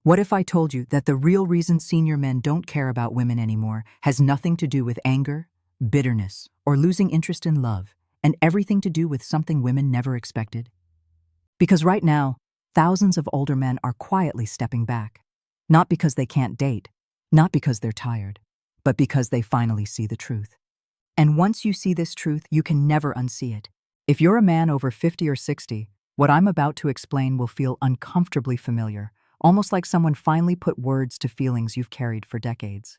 What if I told you that the real reason senior men don't care about women anymore has nothing to do with anger, bitterness, or losing interest in love, and everything to do with something women never expected? Because right now, thousands of older men are quietly stepping back. Not because they can't date, not because they're tired, but because they finally see the truth. And once you see this truth, you can never unsee it. If you're a man over 50 or 60, what I'm about to explain will feel uncomfortably familiar, almost like someone finally put words to feelings you've carried for decades.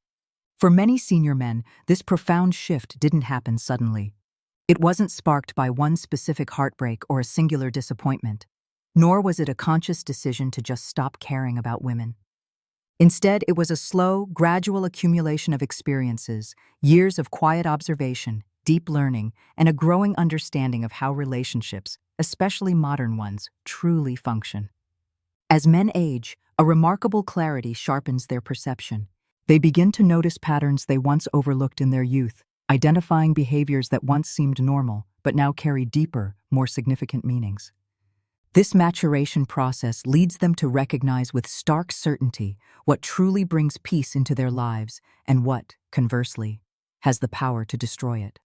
For many senior men, this profound shift didn't happen suddenly. It wasn't sparked by one specific heartbreak or a singular disappointment, nor was it a conscious decision to just stop caring about women. Instead, it was a slow, gradual accumulation of experiences, years of quiet observation, deep learning, and a growing understanding of how relationships, especially modern ones, truly function. As men age, a remarkable clarity sharpens their perception. They begin to notice patterns they once overlooked in their youth, identifying behaviors that once seemed normal, but now carry deeper, more significant meanings. This maturation process leads them to recognize with stark certainty what truly brings peace into their lives and what, conversely, has the power to destroy it.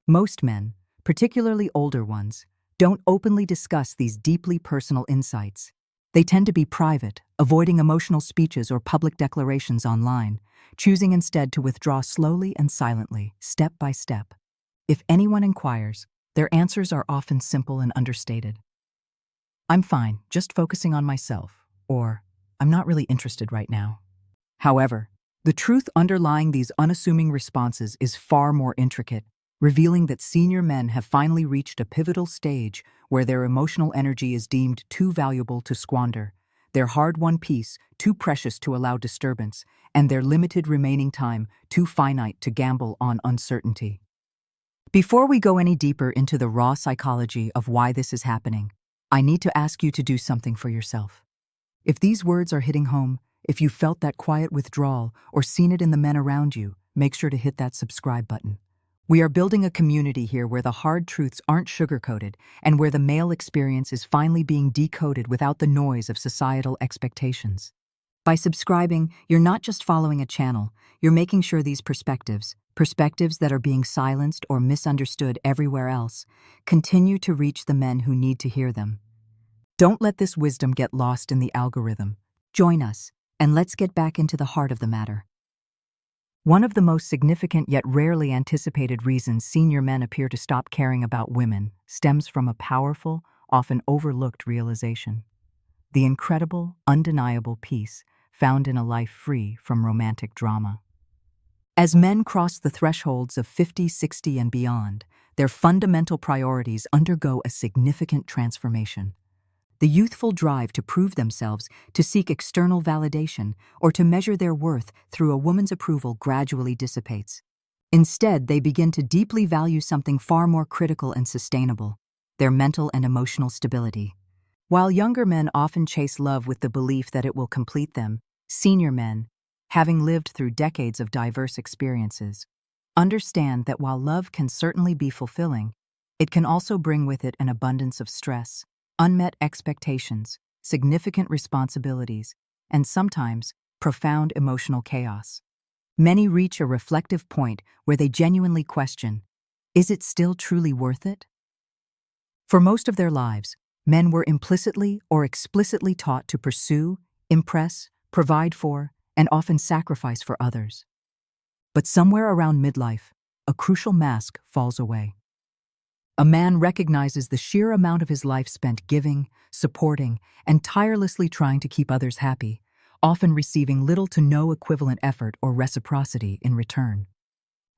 Most men, particularly older ones, don't openly discuss these deeply personal insights. They tend to be private, avoiding emotional speeches or public declarations online, choosing instead to withdraw slowly and silently, step by step. If anyone inquires, their answers are often simple and understated. "I'm fine, just focusing on myself," or "I'm not really interested right now." However, the truth underlying these unassuming responses is far more intricate, revealing that senior men have finally reached a pivotal stage where their emotional energy is deemed too valuable to squander, their hard-won peace too precious to allow disturbance, and their limited remaining time too finite to gamble on uncertainty. Before we go any deeper into the raw psychology of why this is happening, I need to ask you to do something for yourself. If these words are hitting home, if you felt that quiet withdrawal or seen it in the men around you, make sure to hit that subscribe button. We are building a community here where the hard truths aren't sugar-coated and where the male experience is finally being decoded without the noise of societal expectations. By subscribing, you're not just following a channel, you're making sure these perspectives that are being silenced or misunderstood everywhere else, continue to reach the men who need to hear them. Don't let this wisdom get lost in the algorithm. Join us, and let's get back into the heart of the matter. One of the most significant yet rarely anticipated reasons senior men appear to stop caring about women stems from a powerful, often overlooked realization: the incredible, undeniable peace found in a life free from romantic drama. As men cross the thresholds of 50, 60, and beyond, their fundamental priorities undergo a significant transformation. The youthful drive to prove themselves, to seek external validation, or to measure their worth through a woman's approval gradually dissipates. Instead, they begin to deeply value something far more critical and sustainable: their mental and emotional stability. While younger men often chase love with the belief that it will complete them, senior men, having lived through decades of diverse experiences, understand that while love can certainly be fulfilling, it can also bring with it an abundance of stress, unmet expectations, significant responsibilities, and sometimes profound emotional chaos. Many reach a reflective point where they genuinely question, is it still truly worth it? For most of their lives, men were implicitly or explicitly taught to pursue, impress, provide for, and often sacrifice for others. But somewhere around midlife, a crucial mask falls away. A man recognizes the sheer amount of his life spent giving, supporting, and tirelessly trying to keep others happy, often receiving little to no equivalent effort or reciprocity in return.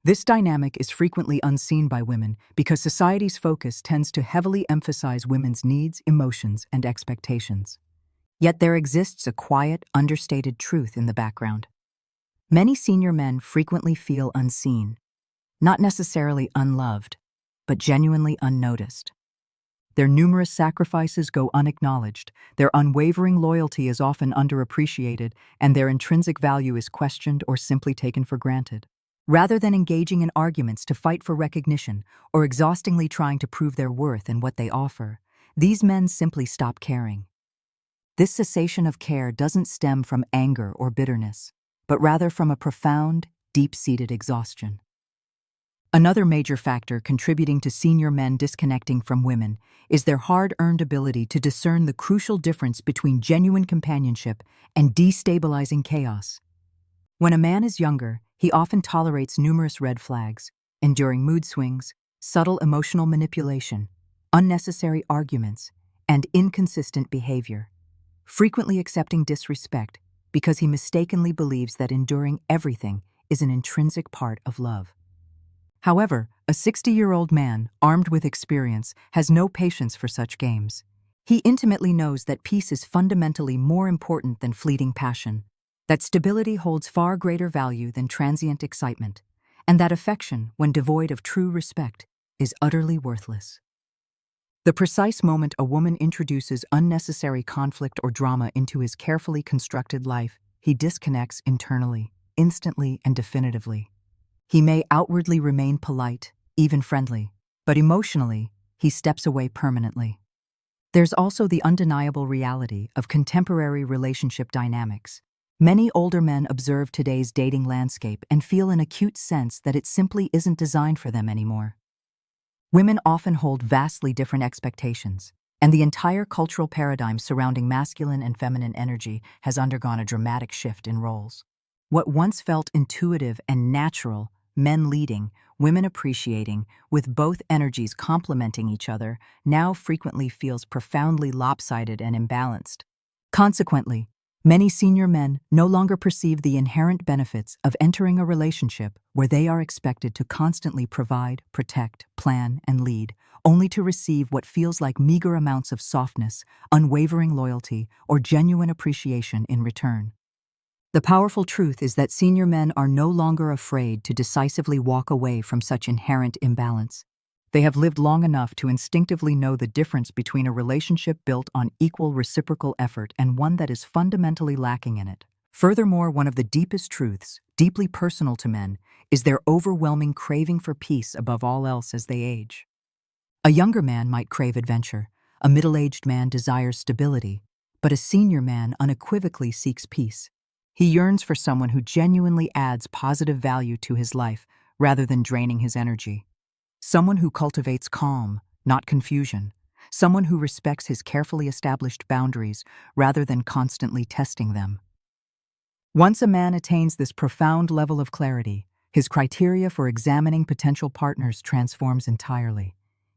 This dynamic is frequently unseen by women because society's focus tends to heavily emphasize women's needs, emotions, and expectations. Yet there exists a quiet, understated truth in the background. Many senior men frequently feel unseen, not necessarily unloved, but genuinely unnoticed. Their numerous sacrifices go unacknowledged, their unwavering loyalty is often underappreciated, and their intrinsic value is questioned or simply taken for granted. Rather than engaging in arguments to fight for recognition or exhaustingly trying to prove their worth and what they offer, these men simply stop caring. This cessation of care doesn't stem from anger or bitterness, but rather from a profound, deep-seated exhaustion. Another major factor contributing to senior men disconnecting from women is their hard-earned ability to discern the crucial difference between genuine companionship and destabilizing chaos. When a man is younger, he often tolerates numerous red flags, enduring mood swings, subtle emotional manipulation, unnecessary arguments, and inconsistent behavior, frequently accepting disrespect because he mistakenly believes that enduring everything is an intrinsic part of love. However, a 60-year-old man, armed with experience, has no patience for such games. He intimately knows that peace is fundamentally more important than fleeting passion, that stability holds far greater value than transient excitement, and that affection, when devoid of true respect, is utterly worthless. The precise moment a woman introduces unnecessary conflict or drama into his carefully constructed life, he disconnects internally, instantly and definitively. He may outwardly remain polite, even friendly, but emotionally, he steps away permanently. There's also the undeniable reality of contemporary relationship dynamics. Many older men observe today's dating landscape and feel an acute sense that it simply isn't designed for them anymore. Women often hold vastly different expectations, and the entire cultural paradigm surrounding masculine and feminine energy has undergone a dramatic shift in roles. What once felt intuitive and natural, men leading, women appreciating, with both energies complementing each other, now frequently feels profoundly lopsided and imbalanced. Consequently, many senior men no longer perceive the inherent benefits of entering a relationship where they are expected to constantly provide, protect, plan, and lead, only to receive what feels like meager amounts of softness, unwavering loyalty, or genuine appreciation in return. The powerful truth is that senior men are no longer afraid to decisively walk away from such inherent imbalance. They have lived long enough to instinctively know the difference between a relationship built on equal reciprocal effort and one that is fundamentally lacking in it. Furthermore, one of the deepest truths, deeply personal to men, is their overwhelming craving for peace above all else as they age. A younger man might crave adventure, a middle-aged man desires stability, but a senior man unequivocally seeks peace. He yearns for someone who genuinely adds positive value to his life rather than draining his energy. Someone who cultivates calm, not confusion. Someone who respects his carefully established boundaries rather than constantly testing them. Once a man attains this profound level of clarity, his criteria for examining potential partners transforms entirely.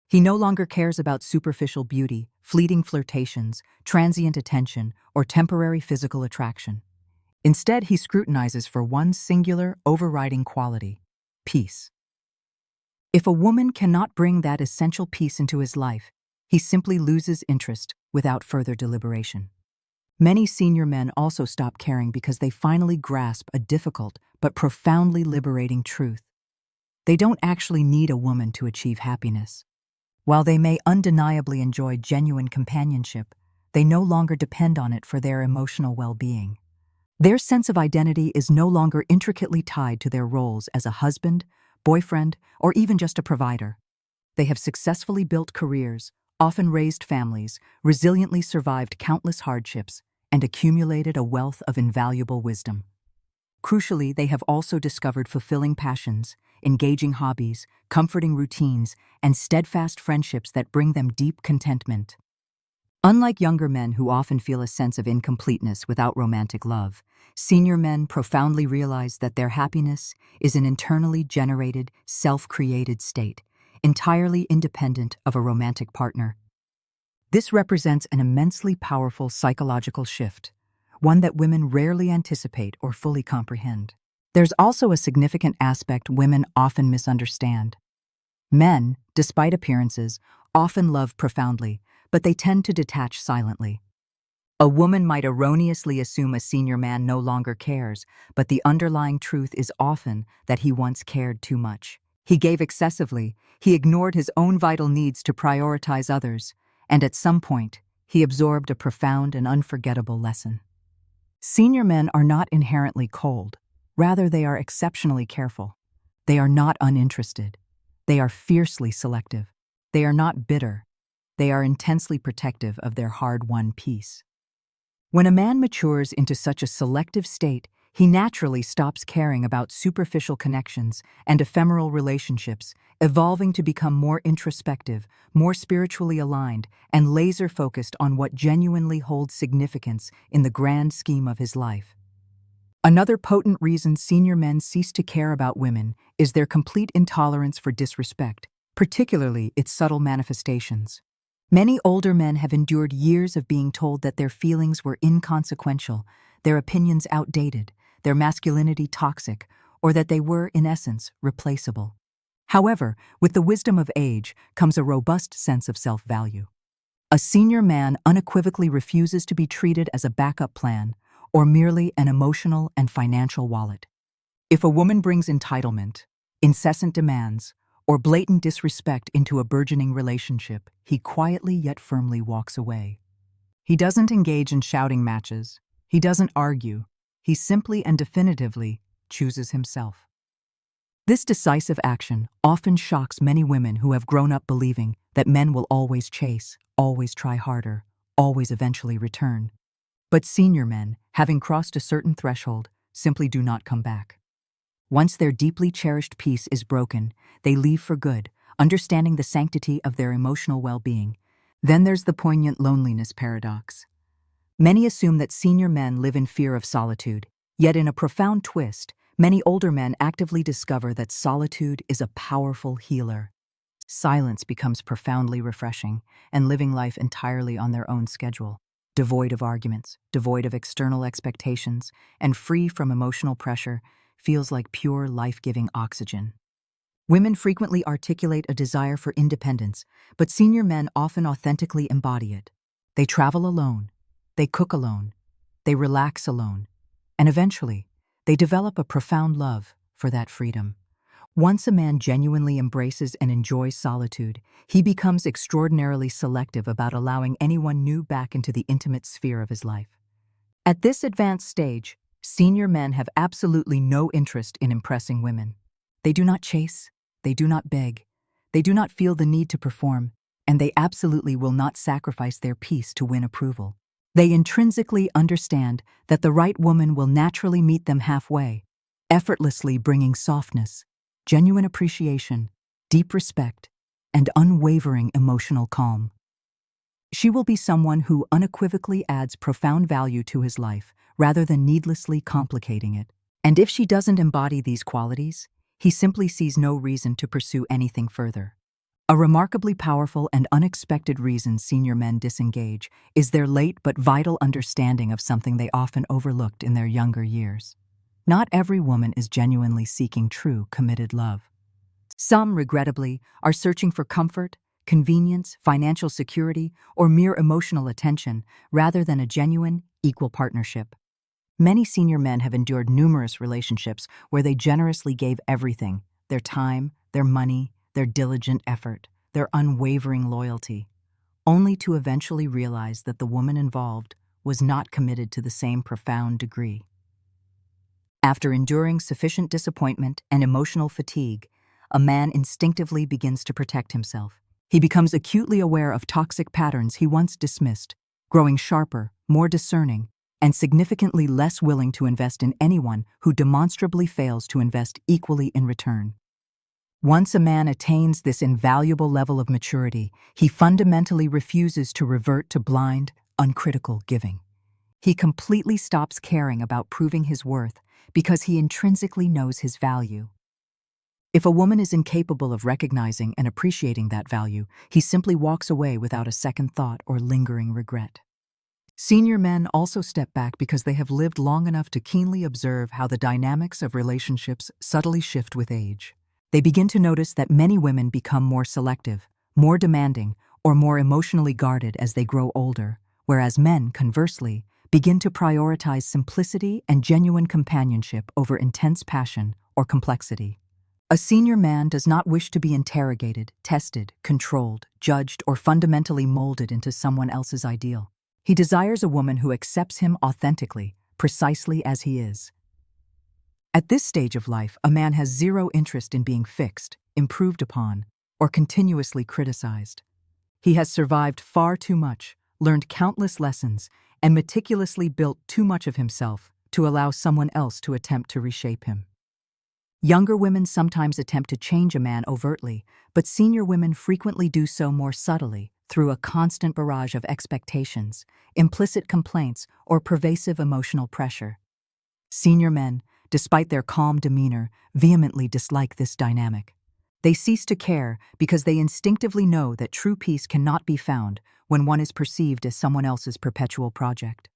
He no longer cares about superficial beauty, fleeting flirtations, transient attention, or temporary physical attraction. Instead, he scrutinizes for one singular, overriding quality: peace. If a woman cannot bring that essential peace into his life, he simply loses interest without further deliberation. Many senior men also stop caring because they finally grasp a difficult but profoundly liberating truth. They don't actually need a woman to achieve happiness. While they may undeniably enjoy genuine companionship, they no longer depend on it for their emotional well-being. Their sense of identity is no longer intricately tied to their roles as a husband, boyfriend, or even just a provider. They have successfully built careers, often raised families, resiliently survived countless hardships, and accumulated a wealth of invaluable wisdom. Crucially, they have also discovered fulfilling passions, engaging hobbies, comforting routines, and steadfast friendships that bring them deep contentment. Unlike younger men who often feel a sense of incompleteness without romantic love, senior men profoundly realize that their happiness is an internally generated, self-created state, entirely independent of a romantic partner. This represents an immensely powerful psychological shift, one that women rarely anticipate or fully comprehend. There's also a significant aspect women often misunderstand. Men, despite appearances, often love profoundly, but they tend to detach silently. A woman might erroneously assume a senior man no longer cares, but the underlying truth is often that he once cared too much. He gave excessively, he ignored his own vital needs to prioritize others, and at some point, he absorbed a profound and unforgettable lesson. Senior men are not inherently cold. Rather, they are exceptionally careful. They are not uninterested. They are fiercely selective. They are not bitter. They are intensely protective of their hard-won peace. When a man matures into such a selective state, he naturally stops caring about superficial connections and ephemeral relationships, evolving to become more introspective, more spiritually aligned, and laser-focused on what genuinely holds significance in the grand scheme of his life. Another potent reason senior men cease to care about women is their complete intolerance for disrespect, particularly its subtle manifestations. Many older men have endured years of being told that their feelings were inconsequential, their opinions outdated, their masculinity toxic, or that they were, in essence, replaceable. However, with the wisdom of age comes a robust sense of self-value. A senior man unequivocally refuses to be treated as a backup plan or merely an emotional and financial wallet. If a woman brings entitlement, incessant demands, or blatant disrespect into a burgeoning relationship, he quietly yet firmly walks away. He doesn't engage in shouting matches. He doesn't argue. He simply and definitively chooses himself. This decisive action often shocks many women who have grown up believing that men will always chase, always try harder, always eventually return. But senior men, having crossed a certain threshold, simply do not come back. Once their deeply cherished peace is broken, they leave for good, understanding the sanctity of their emotional well-being. Then there's the poignant loneliness paradox. Many assume that senior men live in fear of solitude, yet in a profound twist, many older men actively discover that solitude is a powerful healer. Silence becomes profoundly refreshing, and living life entirely on their own schedule, devoid of arguments, devoid of external expectations, and free from emotional pressure, feels like pure life-giving oxygen. Women frequently articulate a desire for independence, but senior men often authentically embody it. They travel alone, they cook alone, they relax alone, and eventually, they develop a profound love for that freedom. Once a man genuinely embraces and enjoys solitude, he becomes extraordinarily selective about allowing anyone new back into the intimate sphere of his life. At this advanced stage, senior men have absolutely no interest in impressing women. They do not chase, they do not beg, they do not feel the need to perform, and they absolutely will not sacrifice their peace to win approval. They intrinsically understand that the right woman will naturally meet them halfway, effortlessly bringing softness, genuine appreciation, deep respect, and unwavering emotional calm. She will be someone who unequivocally adds profound value to his life, rather than needlessly complicating it. And if she doesn't embody these qualities, he simply sees no reason to pursue anything further. A remarkably powerful and unexpected reason senior men disengage is their late but vital understanding of something they often overlooked in their younger years. Not every woman is genuinely seeking true, committed love. Some, regrettably, are searching for comfort, convenience, financial security, or mere emotional attention, rather than a genuine, equal partnership. Many senior men have endured numerous relationships where they generously gave everything: their time, their money, their diligent effort, their unwavering loyalty, only to eventually realize that the woman involved was not committed to the same profound degree. After enduring sufficient disappointment and emotional fatigue, a man instinctively begins to protect himself. He becomes acutely aware of toxic patterns he once dismissed, growing sharper, more discerning, and significantly less willing to invest in anyone who demonstrably fails to invest equally in return. Once a man attains this invaluable level of maturity, he fundamentally refuses to revert to blind, uncritical giving. He completely stops caring about proving his worth because he intrinsically knows his value. If a woman is incapable of recognizing and appreciating that value, he simply walks away without a second thought or lingering regret. Senior men also step back because they have lived long enough to keenly observe how the dynamics of relationships subtly shift with age. They begin to notice that many women become more selective, more demanding, or more emotionally guarded as they grow older, whereas men, conversely, begin to prioritize simplicity and genuine companionship over intense passion or complexity. A senior man does not wish to be interrogated, tested, controlled, judged, or fundamentally molded into someone else's ideal. He desires a woman who accepts him authentically, precisely as he is. At this stage of life, a man has zero interest in being fixed, improved upon, or continuously criticized. He has survived far too much, learned countless lessons, and meticulously built too much of himself to allow someone else to attempt to reshape him. Younger women sometimes attempt to change a man overtly, but senior women frequently do so more subtly, through a constant barrage of expectations, implicit complaints, or pervasive emotional pressure. Senior men, despite their calm demeanor, vehemently dislike this dynamic. They cease to care because they instinctively know that true peace cannot be found when one is perceived as someone else's perpetual project.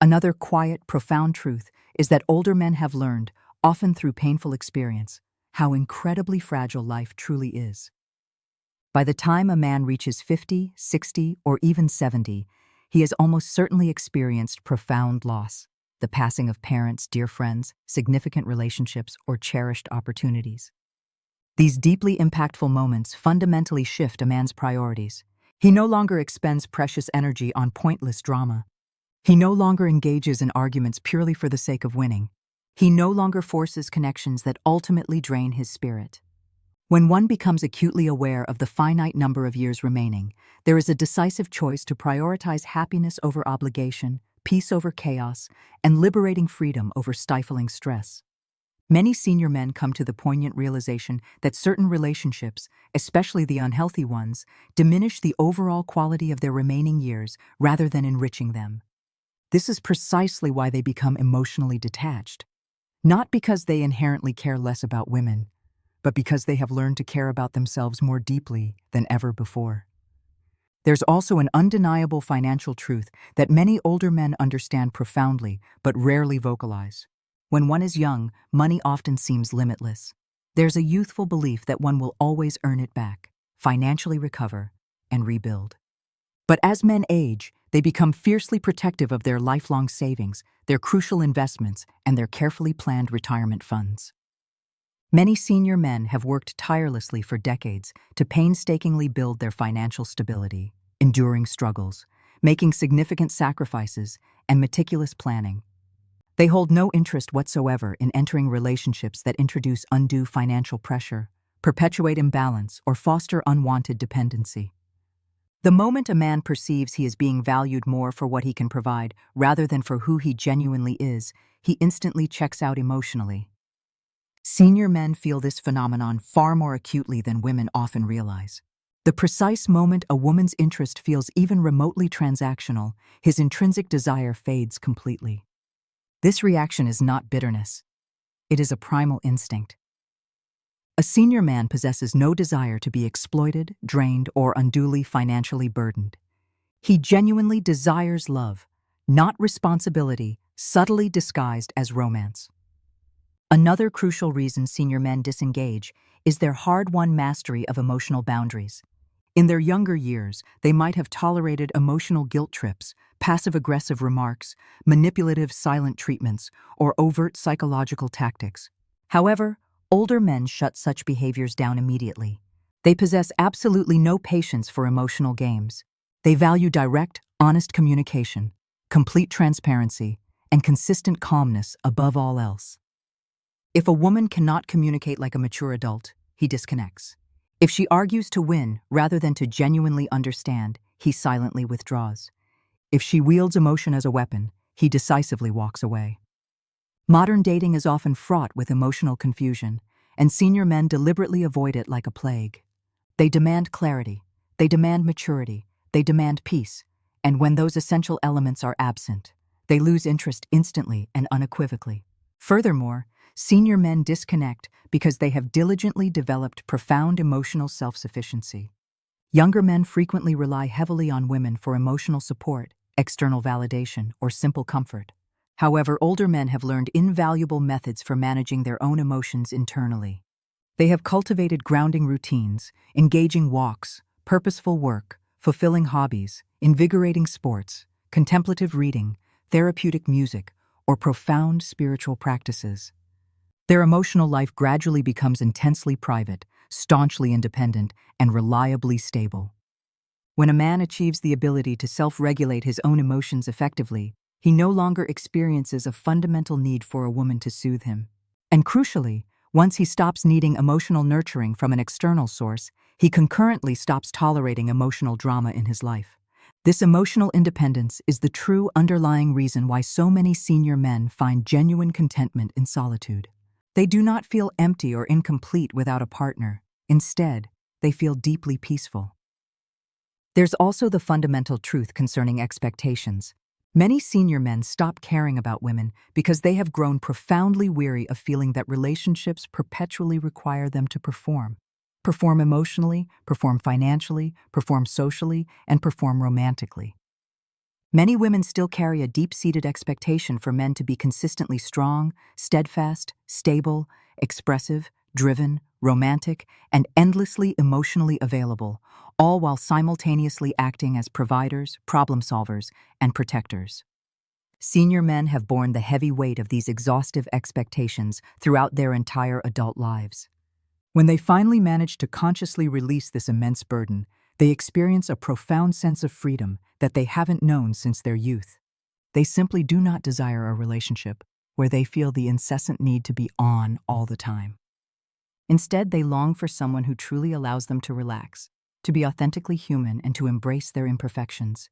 Another quiet, profound truth is that older men have learned, often through painful experience, how incredibly fragile life truly is. By the time a man reaches 50, 60, or even 70, he has almost certainly experienced profound loss, the passing of parents, dear friends, significant relationships, or cherished opportunities. These deeply impactful moments fundamentally shift a man's priorities. He no longer expends precious energy on pointless drama. He no longer engages in arguments purely for the sake of winning. He no longer forces connections that ultimately drain his spirit. When one becomes acutely aware of the finite number of years remaining, there is a decisive choice to prioritize happiness over obligation, peace over chaos, and liberating freedom over stifling stress. Many senior men come to the poignant realization that certain relationships, especially the unhealthy ones, diminish the overall quality of their remaining years rather than enriching them. This is precisely why they become emotionally detached. Not because they inherently care less about women, but because they have learned to care about themselves more deeply than ever before. There's also an undeniable financial truth that many older men understand profoundly but rarely vocalize. When one is young, money often seems limitless. There's a youthful belief that one will always earn it back, financially recover, and rebuild. But as men age, they become fiercely protective of their lifelong savings, their crucial investments, and their carefully planned retirement funds. Many senior men have worked tirelessly for decades to painstakingly build their financial stability, enduring struggles, making significant sacrifices, and meticulous planning. They hold no interest whatsoever in entering relationships that introduce undue financial pressure, perpetuate imbalance, or foster unwanted dependency. The moment a man perceives he is being valued more for what he can provide rather than for who he genuinely is, he instantly checks out emotionally. Senior men feel this phenomenon far more acutely than women often realize. The precise moment a woman's interest feels even remotely transactional, his intrinsic desire fades completely. This reaction is not bitterness. It is a primal instinct. A senior man possesses no desire to be exploited, drained, or unduly financially burdened. He genuinely desires love, not responsibility, subtly disguised as romance. Another crucial reason senior men disengage is their hard-won mastery of emotional boundaries. In their younger years, they might have tolerated emotional guilt trips, passive-aggressive remarks, manipulative silent treatments, or overt psychological tactics. However, older men shut such behaviors down immediately. They possess absolutely no patience for emotional games. They value direct, honest communication, complete transparency, and consistent calmness above all else. If a woman cannot communicate like a mature adult, he disconnects. If she argues to win rather than to genuinely understand, he silently withdraws. If she wields emotion as a weapon, he decisively walks away. Modern dating is often fraught with emotional confusion, and senior men deliberately avoid it like a plague. They demand clarity, they demand maturity, they demand peace, and when those essential elements are absent, they lose interest instantly and unequivocally. Furthermore, senior men disconnect because they have diligently developed profound emotional self-sufficiency. Younger men frequently rely heavily on women for emotional support, external validation, or simple comfort. However, older men have learned invaluable methods for managing their own emotions internally. They have cultivated grounding routines, engaging walks, purposeful work, fulfilling hobbies, invigorating sports, contemplative reading, therapeutic music, or profound spiritual practices. Their emotional life gradually becomes intensely private, staunchly independent, and reliably stable. When a man achieves the ability to self-regulate his own emotions effectively, he no longer experiences a fundamental need for a woman to soothe him. And crucially, once he stops needing emotional nurturing from an external source, he concurrently stops tolerating emotional drama in his life. This emotional independence is the true underlying reason why so many senior men find genuine contentment in solitude. They do not feel empty or incomplete without a partner. Instead, they feel deeply peaceful. There's also the fundamental truth concerning expectations. Many senior men stop caring about women because they have grown profoundly weary of feeling that relationships perpetually require them to perform. Perform emotionally, perform financially, perform socially, and perform romantically. Many women still carry a deep-seated expectation for men to be consistently strong, steadfast, stable, expressive, driven, romantic, and endlessly emotionally available, all while simultaneously acting as providers, problem-solvers, and protectors. Senior men have borne the heavy weight of these exhaustive expectations throughout their entire adult lives. When they finally manage to consciously release this immense burden, they experience a profound sense of freedom that they haven't known since their youth. They simply do not desire a relationship where they feel the incessant need to be on all the time. Instead, they long for someone who truly allows them to relax, to be authentically human, and to embrace their imperfections.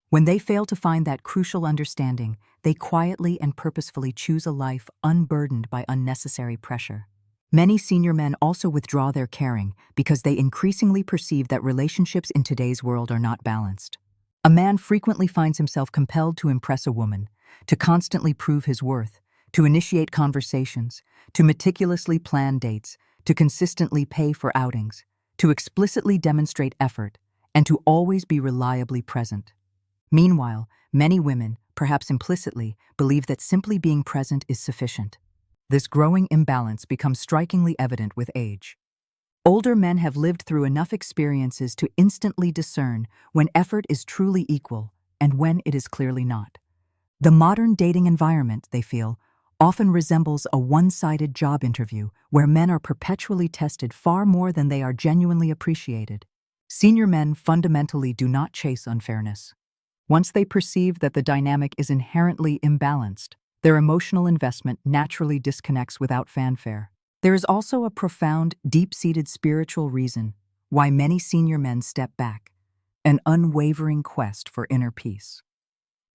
When they fail to find that crucial understanding, they quietly and purposefully choose a life unburdened by unnecessary pressure. Many senior men also withdraw their caring because they increasingly perceive that relationships in today's world are not balanced. A man frequently finds himself compelled to impress a woman, to constantly prove his worth, to initiate conversations, to meticulously plan dates, to consistently pay for outings, to explicitly demonstrate effort, and to always be reliably present. Meanwhile, many women, perhaps implicitly, believe that simply being present is sufficient. This growing imbalance becomes strikingly evident with age. Older men have lived through enough experiences to instantly discern when effort is truly equal and when it is clearly not. The modern dating environment, they feel, often resembles a one-sided job interview where men are perpetually tested far more than they are genuinely appreciated. Senior men fundamentally do not chase unfairness. Once they perceive that the dynamic is inherently imbalanced, their emotional investment naturally disconnects without fanfare. There is also a profound, deep-seated spiritual reason why many senior men step back: an unwavering quest for inner peace.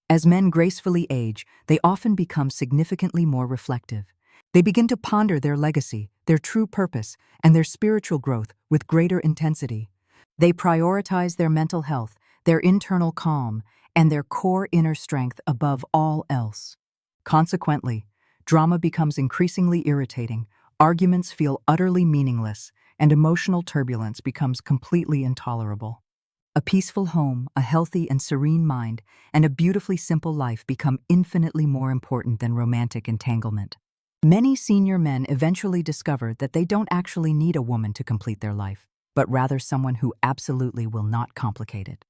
As men gracefully age, they often become significantly more reflective. They begin to ponder their legacy, their true purpose, and their spiritual growth with greater intensity. They prioritize their mental health, their internal calm, and their core inner strength above all else. Consequently, drama becomes increasingly irritating, arguments feel utterly meaningless, and emotional turbulence becomes completely intolerable. A peaceful home, a healthy and serene mind, and a beautifully simple life become infinitely more important than romantic entanglement. Many senior men eventually discover that they don't actually need a woman to complete their life, but rather someone who absolutely will not complicate it.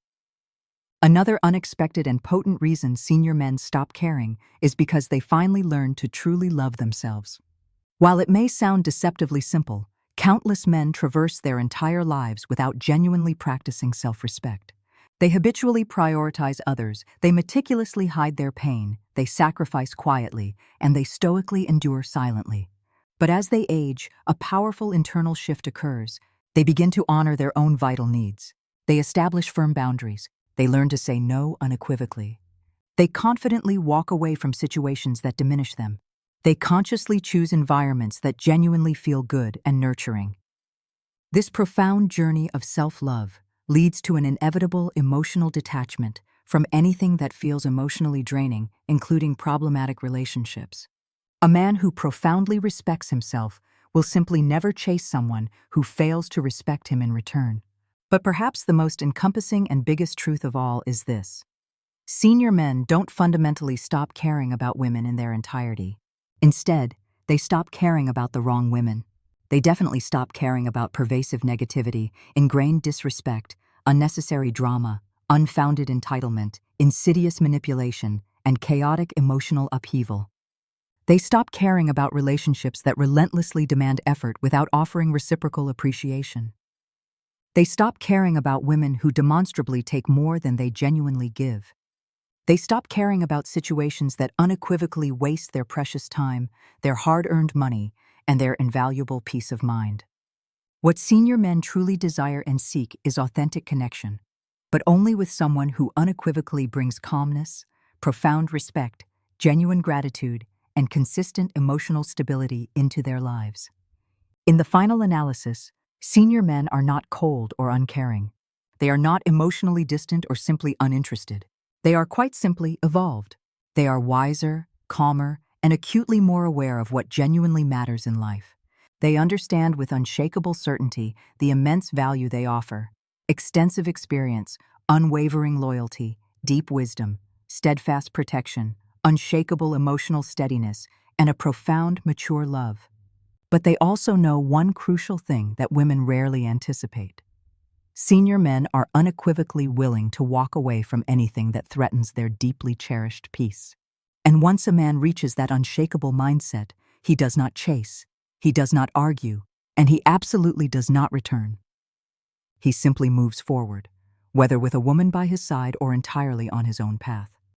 Another unexpected and potent reason senior men stop caring is because they finally learn to truly love themselves. While it may sound deceptively simple, countless men traverse their entire lives without genuinely practicing self-respect. They habitually prioritize others, they meticulously hide their pain, they sacrifice quietly, and they stoically endure silently. But as they age, a powerful internal shift occurs. They begin to honor their own vital needs. They establish firm boundaries. They learn to say no unequivocally. They confidently walk away from situations that diminish them. They consciously choose environments that genuinely feel good and nurturing. This profound journey of self-love leads to an inevitable emotional detachment from anything that feels emotionally draining, including problematic relationships. A man who profoundly respects himself will simply never chase someone who fails to respect him in return. But perhaps the most encompassing and biggest truth of all is this: senior men don't fundamentally stop caring about women in their entirety. Instead, they stop caring about the wrong women. They definitely stop caring about pervasive negativity, ingrained disrespect, unnecessary drama, unfounded entitlement, insidious manipulation, and chaotic emotional upheaval. They stop caring about relationships that relentlessly demand effort without offering reciprocal appreciation. They stop caring about women who demonstrably take more than they genuinely give. They stop caring about situations that unequivocally waste their precious time, their hard-earned money, and their invaluable peace of mind. What senior men truly desire and seek is authentic connection. but only with someone who unequivocally brings calmness, profound respect, genuine gratitude, and consistent emotional stability into their lives. In the final analysis, senior men are not cold or uncaring. They are not emotionally distant or simply uninterested. They are quite simply evolved. They are wiser, calmer, and acutely more aware of what genuinely matters in life. They understand with unshakable certainty the immense value they offer: extensive experience, unwavering loyalty, deep wisdom, steadfast protection, unshakable emotional steadiness, and a profound, mature love. But they also know one crucial thing that women rarely anticipate. Senior men are unequivocally willing to walk away from anything that threatens their deeply cherished peace. And once a man reaches that unshakable mindset, he does not chase, he does not argue, and he absolutely does not return. He simply moves forward, whether with a woman by his side or entirely on his own path.